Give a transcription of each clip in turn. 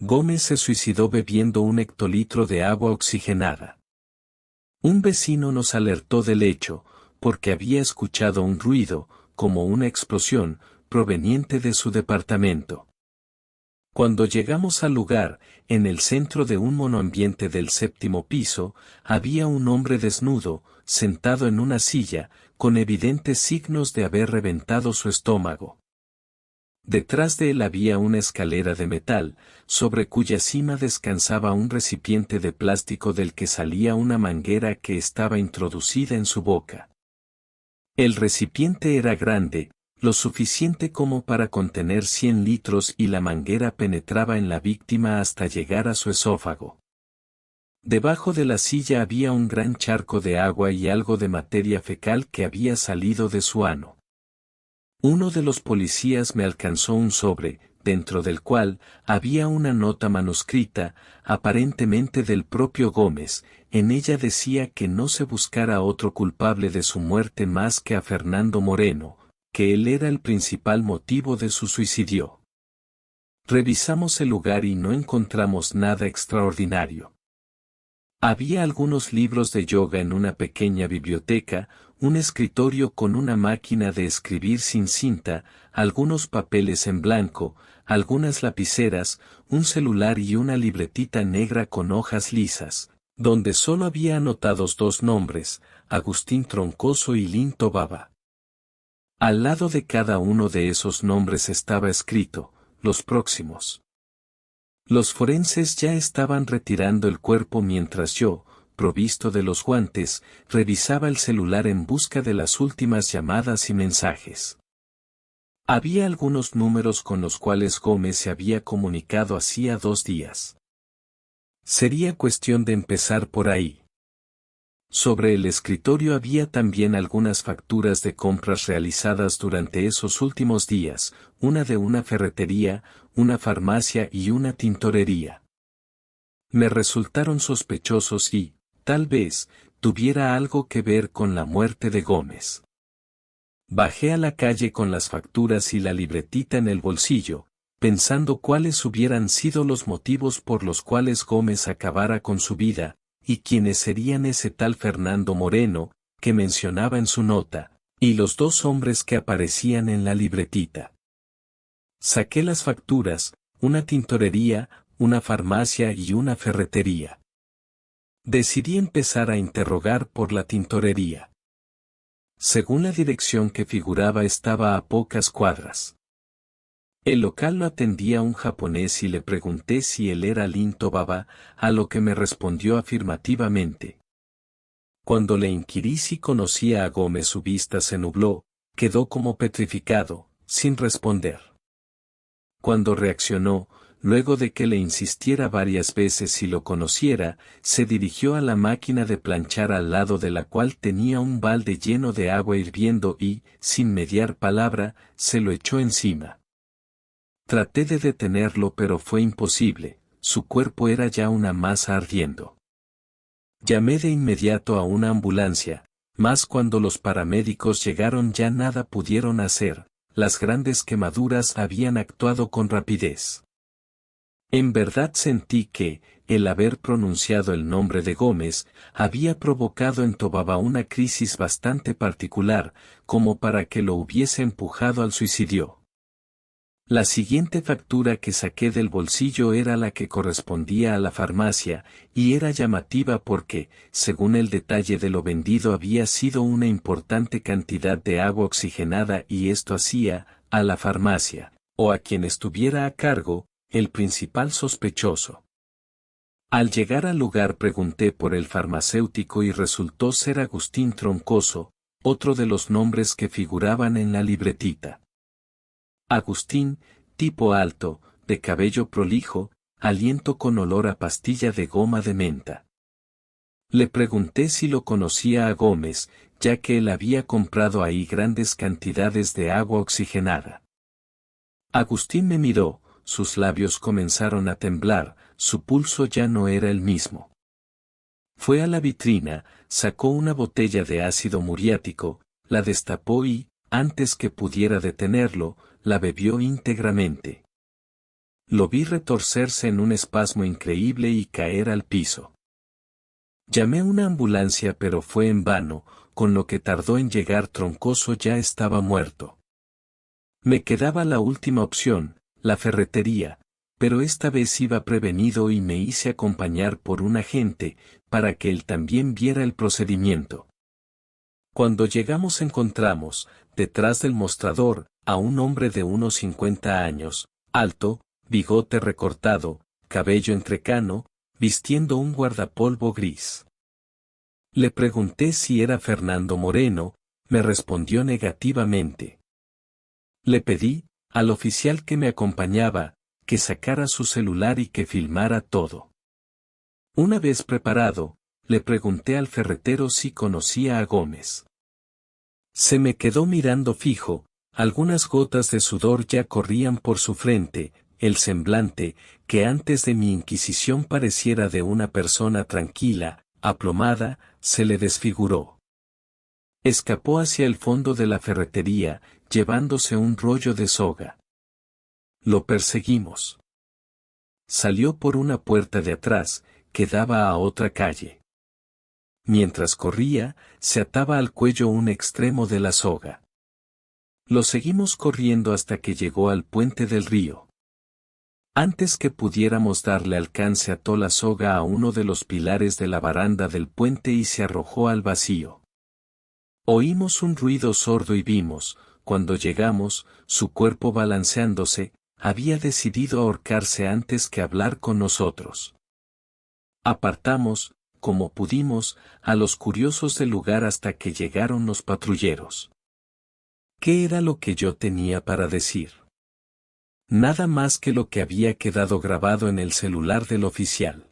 Gómez se suicidó bebiendo un hectolitro de agua oxigenada. Un vecino nos alertó del hecho, porque había escuchado un ruido, como una explosión, proveniente de su departamento. Cuando llegamos al lugar, en el centro de un monoambiente del 7º piso, había un hombre desnudo, sentado en una silla, con evidentes signos de haber reventado su estómago. Detrás de él había una escalera de metal, sobre cuya cima descansaba un recipiente de plástico del que salía una manguera que estaba introducida en su boca. El recipiente era grande, lo suficiente como para contener 100 litros y la manguera penetraba en la víctima hasta llegar a su esófago. Debajo de la silla había un gran charco de agua y algo de materia fecal que había salido de su ano. Uno de los policías me alcanzó un sobre, dentro del cual había una nota manuscrita, aparentemente del propio Gómez. En ella decía que no se buscara otro culpable de su muerte más que a Fernando Moreno, que él era el principal motivo de su suicidio. Revisamos el lugar y no encontramos nada extraordinario. Había algunos libros de yoga en una pequeña biblioteca, un escritorio con una máquina de escribir sin cinta, algunos papeles en blanco, algunas lapiceras, un celular y una libretita negra con hojas lisas, donde solo había anotados 2 nombres, Agustín Troncoso y Linto Baba. Al lado de cada uno de esos nombres estaba escrito, los próximos. Los forenses ya estaban retirando el cuerpo mientras yo, provisto de los guantes, revisaba el celular en busca de las últimas llamadas y mensajes. Había algunos números con los cuales Gómez se había comunicado hacía 2 días. Sería cuestión de empezar por ahí. Sobre el escritorio había también algunas facturas de compras realizadas durante esos últimos días, una de una ferretería, una farmacia y una tintorería. Me resultaron sospechosos y, tal vez, tuviera algo que ver con la muerte de Gómez. Bajé a la calle con las facturas y la libretita en el bolsillo, pensando cuáles hubieran sido los motivos por los cuales Gómez acabara con su vida, y quiénes serían ese tal Fernando Moreno, que mencionaba en su nota, y los 2 hombres que aparecían en la libretita. Saqué las facturas, una tintorería, una farmacia y una ferretería. Decidí empezar a interrogar por la tintorería. Según la dirección que figuraba estaba a pocas cuadras. El local lo atendía un japonés y le pregunté si él era Linto Baba, a lo que me respondió afirmativamente. Cuando le inquirí si conocía a Gómez su vista se nubló, quedó como petrificado, sin responder. Cuando reaccionó, luego de que le insistiera varias veces si lo conociera, se dirigió a la máquina de planchar al lado de la cual tenía un balde lleno de agua hirviendo y, sin mediar palabra, se lo echó encima. Traté de detenerlo pero fue imposible, su cuerpo era ya una masa ardiendo. Llamé de inmediato a una ambulancia, mas cuando los paramédicos llegaron ya nada pudieron hacer, las grandes quemaduras habían actuado con rapidez. En verdad sentí que, el haber pronunciado el nombre de Gómez, había provocado en Tobaba una crisis bastante particular, como para que lo hubiese empujado al suicidio. La siguiente factura que saqué del bolsillo era la que correspondía a la farmacia, y era llamativa porque, según el detalle de lo vendido había sido una importante cantidad de agua oxigenada y esto hacía, a la farmacia, o a quien estuviera a cargo, el principal sospechoso. Al llegar al lugar pregunté por el farmacéutico y resultó ser Agustín Troncoso, otro de los nombres que figuraban en la libretita. Agustín, tipo alto, de cabello prolijo, aliento con olor a pastilla de goma de menta. Le pregunté si lo conocía a Gómez, ya que él había comprado ahí grandes cantidades de agua oxigenada. Agustín me miró, sus labios comenzaron a temblar, su pulso ya no era el mismo. Fue a la vitrina, sacó una botella de ácido muriático, la destapó y, antes que pudiera detenerlo, la bebió íntegramente. Lo vi retorcerse en un espasmo increíble y caer al piso. Llamé una ambulancia pero fue en vano, con lo que tardó en llegar. Troncoso ya estaba muerto. Me quedaba la última opción, la ferretería, pero esta vez iba prevenido y me hice acompañar por un agente, para que él también viera el procedimiento. Cuando llegamos encontramos, detrás del mostrador, a un hombre de unos 50 años, alto, bigote recortado, cabello entrecano, vistiendo un guardapolvo gris. Le pregunté si era Fernando Moreno, me respondió negativamente. Le pedí, al oficial que me acompañaba, que sacara su celular y que filmara todo. Una vez preparado, le pregunté al ferretero si conocía a Gómez. Se me quedó mirando fijo, algunas gotas de sudor ya corrían por su frente, el semblante, que antes de mi inquisición pareciera de una persona tranquila, aplomada, se le desfiguró. Escapó hacia el fondo de la ferretería, llevándose un rollo de soga. Lo perseguimos. Salió por una puerta de atrás, que daba a otra calle. Mientras corría, se ataba al cuello un extremo de la soga. Lo seguimos corriendo hasta que llegó al puente del río. Antes que pudiéramos darle alcance, ató la soga a uno de los pilares de la baranda del puente y se arrojó al vacío. Oímos un ruido sordo y vimos, cuando llegamos, su cuerpo balanceándose, había decidido ahorcarse antes que hablar con nosotros. Apartamos, como pudimos, a los curiosos del lugar hasta que llegaron los patrulleros. ¿Qué era lo que yo tenía para decir? Nada más que lo que había quedado grabado en el celular del oficial.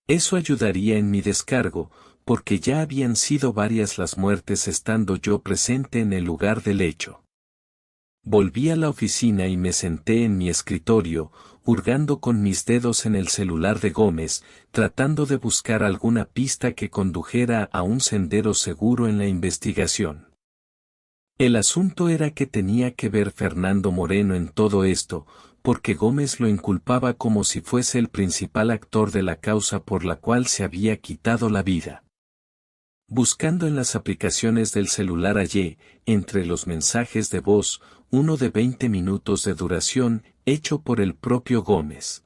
Eso ayudaría en mi descargo, porque ya habían sido varias las muertes estando yo presente en el lugar del hecho. Volví a la oficina y me senté en mi escritorio, hurgando con mis dedos en el celular de Gómez, tratando de buscar alguna pista que condujera a un sendero seguro en la investigación. El asunto era que tenía que ver Fernando Moreno en todo esto, porque Gómez lo inculpaba como si fuese el principal actor de la causa por la cual se había quitado la vida. Buscando en las aplicaciones del celular hallé, entre los mensajes de voz, uno de 20 minutos de duración, hecho por el propio Gómez.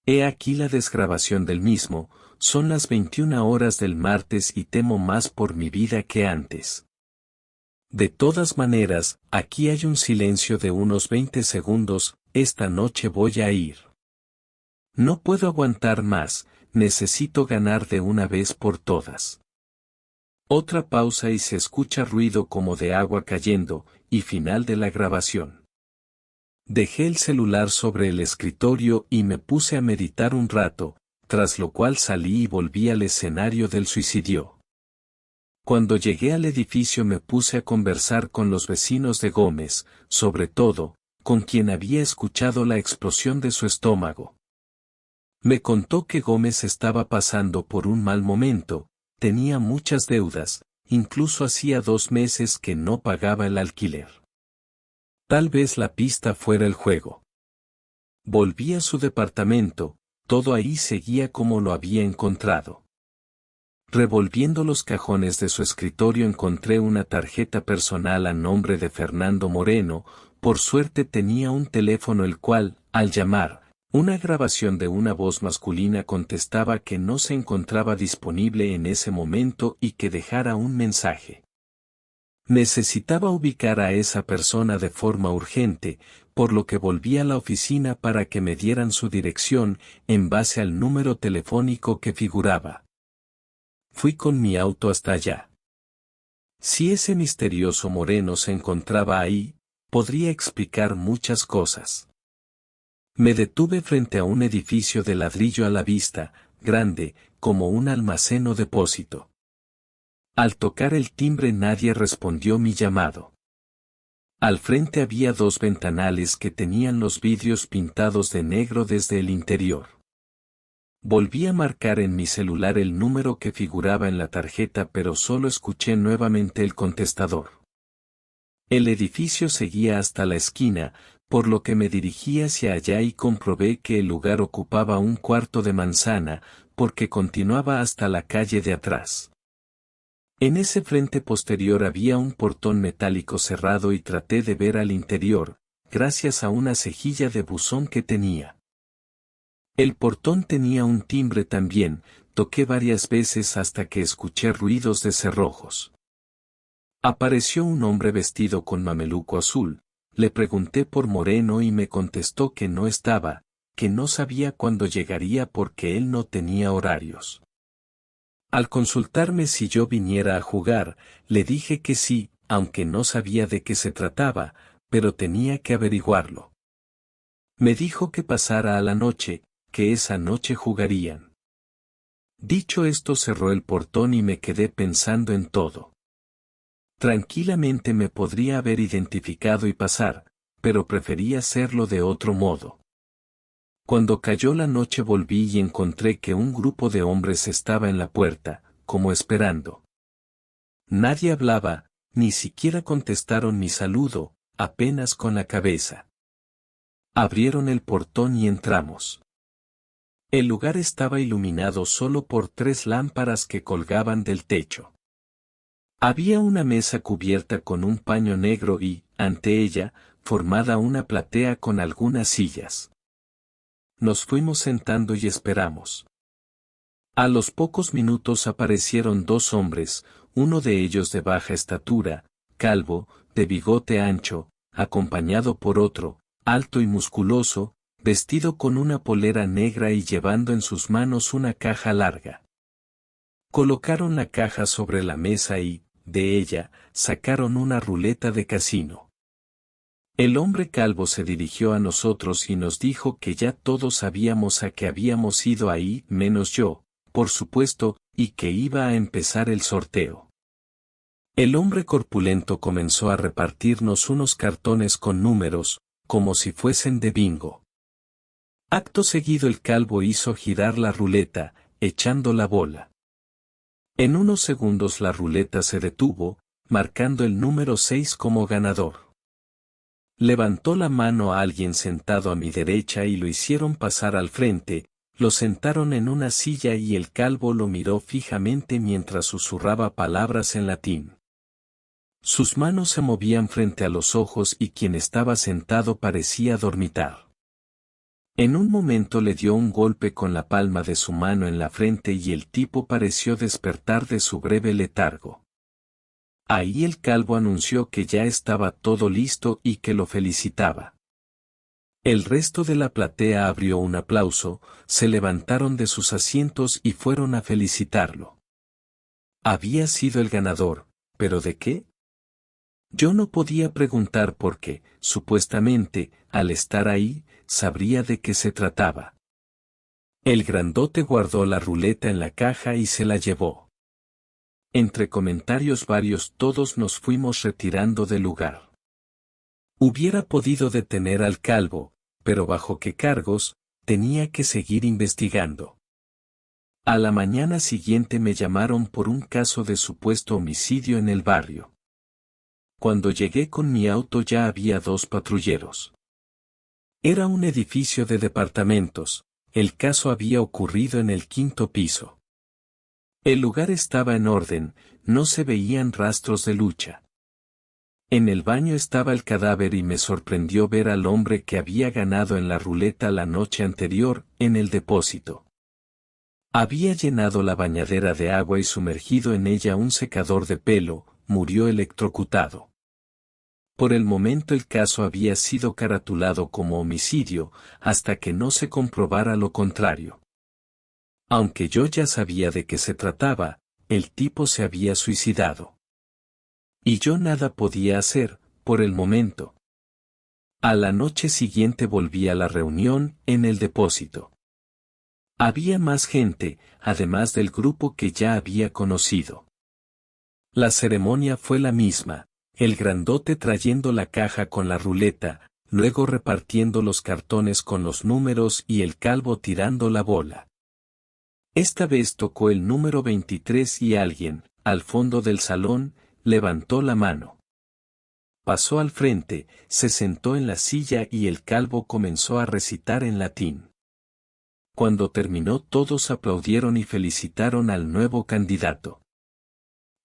He aquí la desgrabación del mismo, son las 21 horas del martes y temo más por mi vida que antes. De todas maneras, aquí hay un silencio de unos 20 segundos, esta noche voy a ir. No puedo aguantar más, necesito ganar de una vez por todas. Otra pausa y se escucha ruido como de agua cayendo, y final de la grabación. Dejé el celular sobre el escritorio y me puse a meditar un rato, tras lo cual salí y volví al escenario del suicidio. Cuando llegué al edificio me puse a conversar con los vecinos de Gómez, sobre todo, con quien había escuchado la explosión de su estómago. Me contó que Gómez estaba pasando por un mal momento, tenía muchas deudas, incluso hacía 2 meses que no pagaba el alquiler. Tal vez la pista fuera el juego. Volví a su departamento, todo ahí seguía como lo había encontrado. Revolviendo los cajones de su escritorio encontré una tarjeta personal a nombre de Fernando Moreno, por suerte tenía un teléfono el cual, al llamar, una grabación de una voz masculina contestaba que no se encontraba disponible en ese momento y que dejara un mensaje. Necesitaba ubicar a esa persona de forma urgente, por lo que volví a la oficina para que me dieran su dirección, en base al número telefónico que figuraba. Fui con mi auto hasta allá. Si ese misterioso Moreno se encontraba ahí, podría explicar muchas cosas. Me detuve frente a un edificio de ladrillo a la vista, grande, como un almacén o depósito. Al tocar el timbre nadie respondió mi llamado. Al frente había 2 ventanales que tenían los vidrios pintados de negro desde el interior. Volví a marcar en mi celular el número que figuraba en la tarjeta pero solo escuché nuevamente el contestador. El edificio seguía hasta la esquina, por lo que me dirigí hacia allá y comprobé que el lugar ocupaba un cuarto de manzana, porque continuaba hasta la calle de atrás. En ese frente posterior había un portón metálico cerrado y traté de ver al interior, gracias a una cejilla de buzón que tenía. El portón tenía un timbre también, toqué varias veces hasta que escuché ruidos de cerrojos. Apareció un hombre vestido con mameluco azul, le pregunté por Moreno y me contestó que no estaba, que no sabía cuándo llegaría porque él no tenía horarios. Al consultarme si yo viniera a jugar, le dije que sí, aunque no sabía de qué se trataba, pero tenía que averiguarlo. Me dijo que pasara a la noche, que esa noche jugarían. Dicho esto cerró el portón y me quedé pensando en todo. Tranquilamente me podría haber identificado y pasar, pero preferí hacerlo de otro modo. Cuando cayó la noche volví y encontré que un grupo de hombres estaba en la puerta, como esperando. Nadie hablaba, ni siquiera contestaron mi saludo, apenas con la cabeza. Abrieron el portón y entramos. El lugar estaba iluminado solo por 3 lámparas que colgaban del techo. Había una mesa cubierta con un paño negro y, ante ella, formada una platea con algunas sillas. Nos fuimos sentando y esperamos. A los pocos minutos aparecieron 2 hombres, uno de ellos de baja estatura, calvo, de bigote ancho, acompañado por otro, alto y musculoso, vestido con una polera negra y llevando en sus manos una caja larga. Colocaron la caja sobre la mesa y, de ella, sacaron una ruleta de casino. El hombre calvo se dirigió a nosotros y nos dijo que ya todos sabíamos a qué habíamos ido ahí, menos yo, por supuesto, y que iba a empezar el sorteo. El hombre corpulento comenzó a repartirnos unos cartones con números, como si fuesen de bingo. Acto seguido el calvo hizo girar la ruleta, echando la bola. En unos segundos la ruleta se detuvo, marcando el número 6 como ganador. Levantó la mano a alguien sentado a mi derecha y lo hicieron pasar al frente, lo sentaron en una silla y el calvo lo miró fijamente mientras susurraba palabras en latín. Sus manos se movían frente a los ojos y quien estaba sentado parecía dormitar. En un momento le dio un golpe con la palma de su mano en la frente y el tipo pareció despertar de su breve letargo. Ahí el calvo anunció que ya estaba todo listo y que lo felicitaba. El resto de la platea abrió un aplauso, se levantaron de sus asientos y fueron a felicitarlo. Había sido el ganador, ¿pero de qué? Yo no podía preguntar porque, supuestamente, al estar ahí, sabría de qué se trataba. El grandote guardó la ruleta en la caja y se la llevó. Entre comentarios varios todos nos fuimos retirando del lugar. Hubiera podido detener al calvo, pero bajo qué cargos, tenía que seguir investigando. A la mañana siguiente me llamaron por un caso de supuesto homicidio en el barrio. Cuando llegué con mi auto ya había 2 patrulleros. Era un edificio de departamentos, el caso había ocurrido en el 5º piso. El lugar estaba en orden, no se veían rastros de lucha. En el baño estaba el cadáver y me sorprendió ver al hombre que había ganado en la ruleta la noche anterior, en el depósito. Había llenado la bañadera de agua y sumergido en ella un secador de pelo, murió electrocutado. Por el momento el caso había sido caratulado como homicidio, hasta que no se comprobara lo contrario. Aunque yo ya sabía de qué se trataba, el tipo se había suicidado. Y yo nada podía hacer, por el momento. A la noche siguiente volví a la reunión, en el depósito. Había más gente, además del grupo que ya había conocido. La ceremonia fue la misma, el grandote trayendo la caja con la ruleta, luego repartiendo los cartones con los números y el calvo tirando la bola. Esta vez tocó el número 23 y alguien, al fondo del salón, levantó la mano. Pasó al frente, se sentó en la silla y el calvo comenzó a recitar en latín. Cuando terminó todos aplaudieron y felicitaron al nuevo candidato.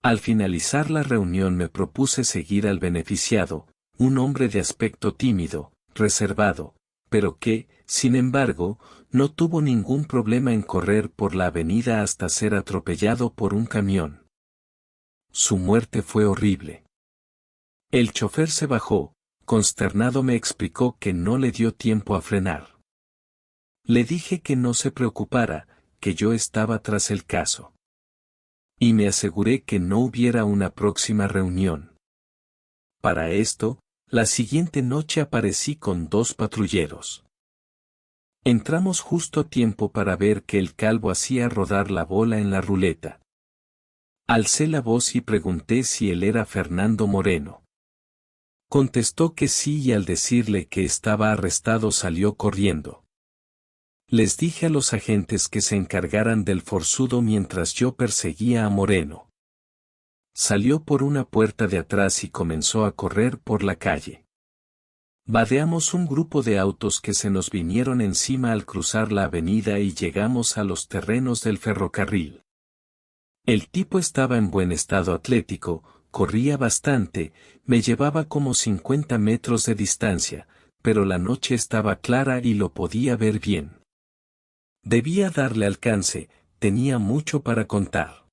Al finalizar la reunión me propuse seguir al beneficiado, un hombre de aspecto tímido, reservado, pero que, sin embargo, no tuvo ningún problema en correr por la avenida hasta ser atropellado por un camión. Su muerte fue horrible. El chofer se bajó, consternado me explicó que no le dio tiempo a frenar. Le dije que no se preocupara, que yo estaba tras el caso. Y me aseguré que no hubiera una próxima reunión. Para esto, la siguiente noche aparecí con 2 patrulleros. Entramos justo a tiempo para ver que el calvo hacía rodar la bola en la ruleta. Alcé la voz y pregunté si él era Fernando Moreno. Contestó que sí y al decirle que estaba arrestado salió corriendo. Les dije a los agentes que se encargaran del forzudo mientras yo perseguía a Moreno. Salió por una puerta de atrás y comenzó a correr por la calle. Vadeamos un grupo de autos que se nos vinieron encima al cruzar la avenida y llegamos a los terrenos del ferrocarril. El tipo estaba en buen estado atlético, corría bastante, me llevaba como 50 metros de distancia, pero la noche estaba clara y lo podía ver bien. Debía darle alcance, tenía mucho para contar.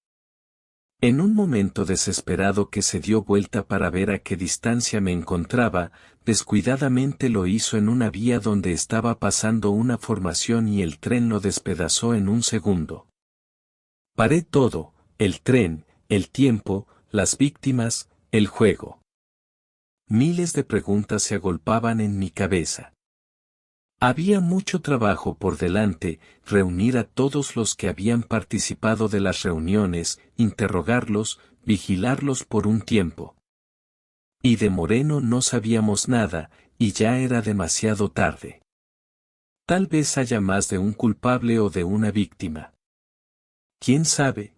En un momento desesperado que se dio vuelta para ver a qué distancia me encontraba, descuidadamente lo hizo en una vía donde estaba pasando una formación y el tren lo despedazó en un segundo. Paré todo, el tren, el tiempo, las víctimas, el juego. Miles de preguntas se agolpaban en mi cabeza. Había mucho trabajo por delante, reunir a todos los que habían participado de las reuniones, interrogarlos, vigilarlos por un tiempo. Y de Moreno no sabíamos nada, y ya era demasiado tarde. Tal vez haya más de un culpable o de una víctima. ¿Quién sabe?